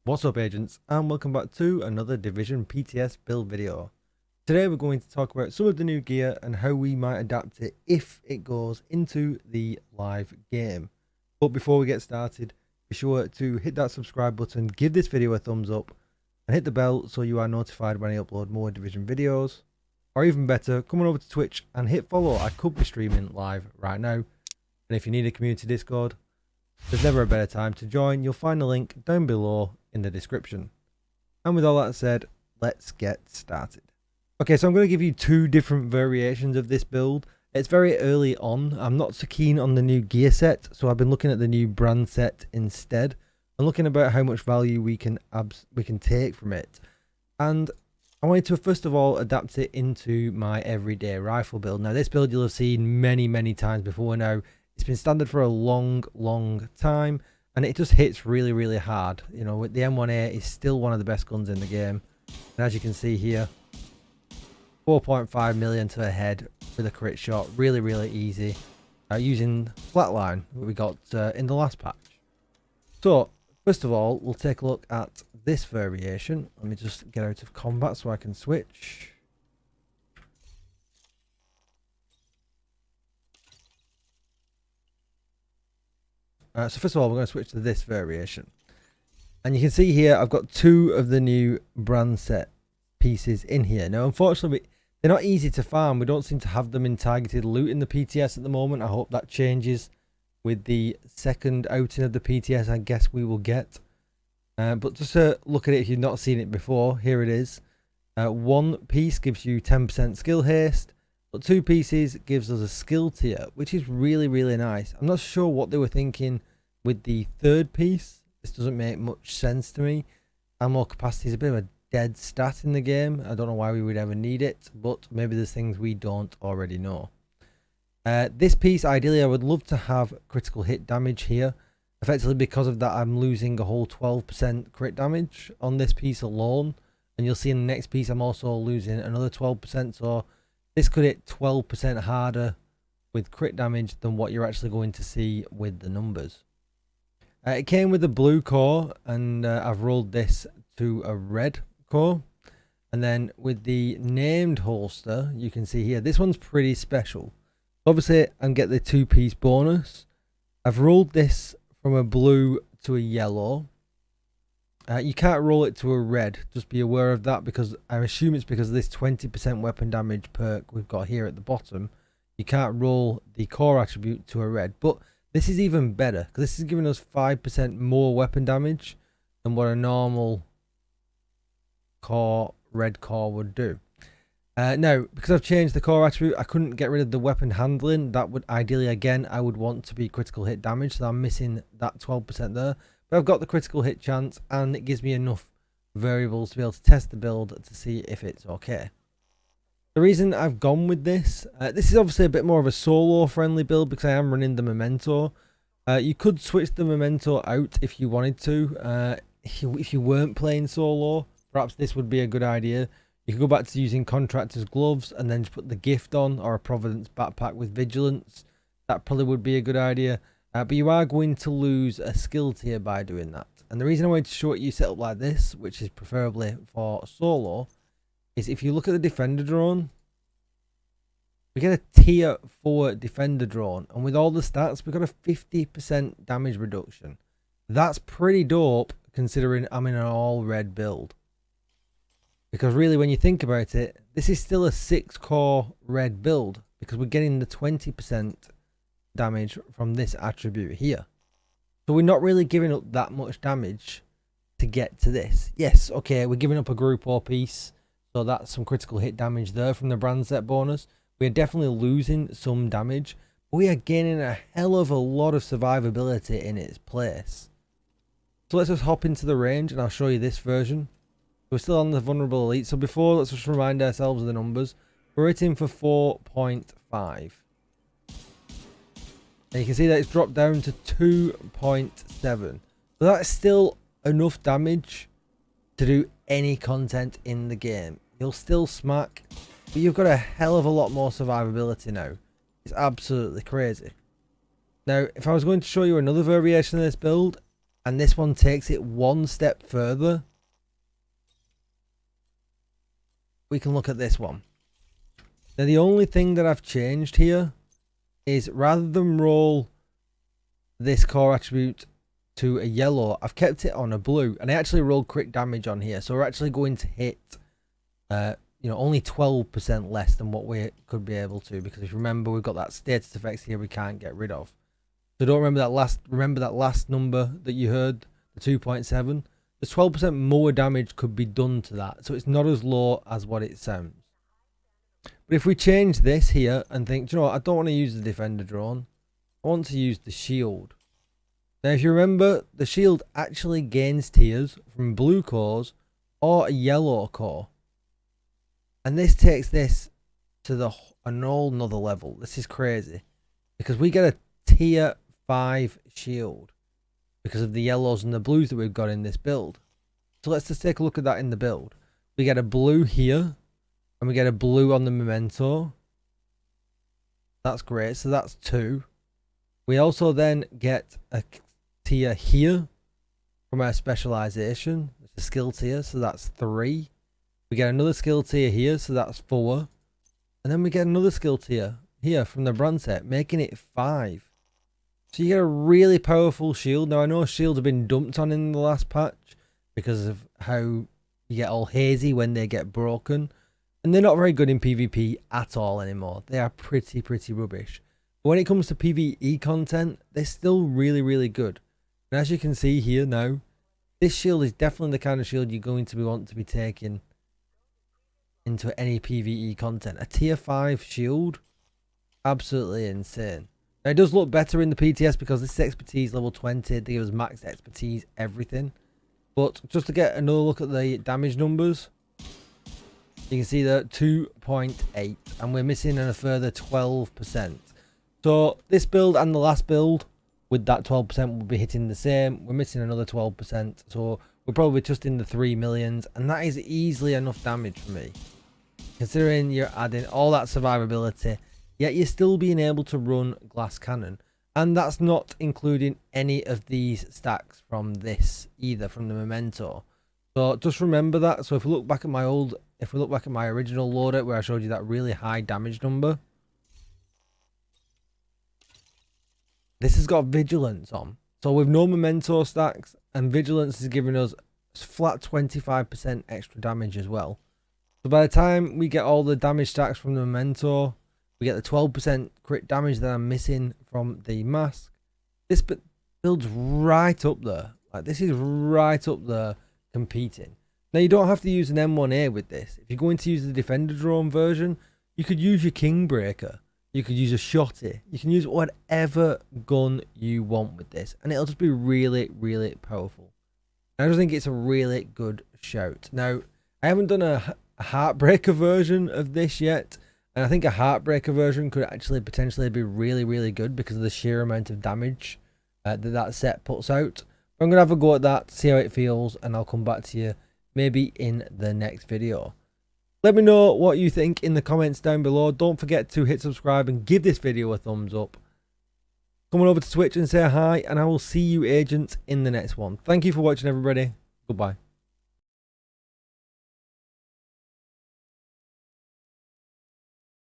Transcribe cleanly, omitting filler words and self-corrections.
What's up, agents, and welcome back to another Division PTS build video. Today we're going to talk about some of the new gear and how we might adapt it if it goes into the live game. But before we get started, be sure to hit that subscribe button, give this video a thumbs up, and hit the bell so you are notified when I upload more Division videos. Or even better, come on over to Twitch and hit follow. I could be streaming live right now. And if you need a community Discord, there's never a better time to join. You'll find the link down below in the description. And with all that said, let's get started. Okay, so I'm going to give you two different variations of this build. It's very early on. I'm not so keen on the new gear set, so I've been looking at the new brand set instead and looking about how much value we can take from it. And I wanted to first of all adapt it into my everyday rifle build. Now this build you'll have seen many times before now. It's been standard for a long time, and it just hits really hard. You know, the M1A is still one of the best guns in the game. And as you can see here, 4.5 million to the head with a crit shot. Really easy. Using flatline that we got in the last patch. So, first of all, we'll take a look at this variation. Let me just get out of combat so I can switch. So first of all, we're going to switch to this variation. And you can see here, I've got two of the new brand set pieces in here. Now, unfortunately, they're not easy to farm. We don't seem to have them in targeted loot in the PTS at the moment. I hope that changes with the second outing of the PTS, I guess we will get. But just to look at it, if you've not seen it before, here it is. One piece gives you 10% skill haste. But two pieces gives us a skill tier, which is really nice. I'm not sure what they were thinking with the third piece. This doesn't make much sense to me. Ammo capacity is a bit of a dead stat in the game. I don't know why we would ever need it, but maybe there's things we don't already know. This piece, ideally, I would love to have critical hit damage here. Effectively, because of that, I'm losing a whole 12% crit damage on this piece alone. And you'll see in the next piece, I'm also losing another 12%. So this could hit 12% harder with crit damage than what you're actually going to see with the numbers. It came with a blue core, and I've rolled this to a red core. And then with the named holster, you can see here, this one's pretty special. Obviously, I get the 2-piece bonus. I've rolled this from a blue to a yellow. You can't roll it to a red, just be aware of that, because I assume it's because of this 20% weapon damage perk we've got here at the bottom. You can't roll the core attribute to a red, but this is even better, because this is giving us 5% more weapon damage than what a normal core, red core would do. Now, because I've changed the core attribute, I couldn't get rid of the weapon handling. That would ideally, again, I would want to be critical hit damage, so I'm missing that 12% there. But I've got the critical hit chance, and it gives me enough variables to be able to test the build to see if it's okay. The reason I've gone with this, this is obviously a bit more of a solo friendly build because I am running the memento. You could switch the memento out if you wanted to. If you weren't playing solo, perhaps this would be a good idea. You could go back to using contractor's gloves and then just put the gift on, or a Providence backpack with vigilance. That probably would be a good idea. But you are going to lose a skill tier by doing that. And the reason I wanted to show it you set up like this, which is preferably for solo, is if you look at the defender drone, we get a tier 4 defender drone. And with all the stats, we got a 50% damage reduction. That's pretty dope considering I'm in an all red build. Because really, when you think about it, this is still a 6-core red build, because we're getting the 20% damage from this attribute here. So we're not really giving up that much damage to get to this. Yes, okay, we're giving up a group or piece, so that's some critical hit damage there from the brand set bonus. We're definitely losing some damage, but we are gaining a hell of a lot of survivability in its place. So let's just hop into the range and I'll show you this version. We're still on the vulnerable elite, so before, let's just remind ourselves of the numbers. We're hitting for 4.5. And you can see that it's dropped down to 2.7. So that's still enough damage to do any content in the game. You'll still smack, but you've got a hell of a lot more survivability now. It's absolutely crazy. Now, if I was going to show you another variation of this build, and this one takes it one step further, we can look at this one. Now the only thing that I've changed here is rather than roll this core attribute to a yellow, I've kept it on a blue, and I actually rolled crit damage on here, so we're actually going to hit you know, only 12% less than what we could be able to, because if you remember, we've got that status effects here we can't get rid of. So don't remember that last number that you heard, the 2.7. The 12% more damage could be done to that, so it's not as low as what it sounds. But if we change this here and think, do you know what, I don't want to use the defender drone, I want to use the shield. Now if you remember, the shield actually gains tiers from blue cores or a yellow core. And this takes this to an whole nother level. This is crazy, because we get a tier 5 shield because of the yellows and the blues that we've got in this build. So let's just take a look at that in the build. We get a blue here, and we get a blue on the memento. That's great, so that's 2. We also then get a tier here from our specialization. It's a skill tier, so that's 3. We get another skill tier here, so that's 4. And then we get another skill tier here from the brand set, making it 5. So you get a really powerful shield. Now I know shields have been dumped on in the last patch because of how you get all hazy when they get broken. And they're not very good in PvP at all anymore. They are pretty rubbish. But when it comes to PvE content, they're still really good. And as you can see here now, this shield is definitely the kind of shield you're going to want to be taking into any PvE content. A tier 5 shield, absolutely insane. Now it does look better in the PTS because this is expertise level 20. They give us max expertise, everything. But just to get another look at the damage numbers, you can see that 2.8, and we're missing a further 12%. So this build and the last build with that 12% will be hitting the same. We're missing another 12%, so we're probably just in the 3 millions, and that is easily enough damage for me, considering you're adding all that survivability, yet you're still being able to run glass cannon. And that's not including any of these stacks from this either, from the memento. So just remember that. So if we look back at my original loadout where I showed you that really high damage number, this has got vigilance on. So with no memento stacks, and vigilance is giving us flat 25% extra damage as well. So by the time we get all the damage stacks from the memento, we get the 12% crit damage that I'm missing from the mask. This builds right up there. Like, this is right up there competing. Now you don't have to use an M1A with this. If you're going to use the defender drone version, you could use your Kingbreaker. You could use a shotty. You can use whatever gun you want with this, and it'll just be really powerful. I just think it's a really good shout. Now, I haven't done a Heartbreaker version of this yet, and I think a Heartbreaker version could actually potentially be really good because of the sheer amount of damage that set puts out. But I'm going to have a go at that, see how it feels, and I'll come back to you maybe in the next video. Let me know what you think in the comments down below. Don't forget to hit subscribe and give this video a thumbs up. Come on over to Twitch and say hi, and I will see you agents in the next one. Thank you for watching, everybody. Goodbye.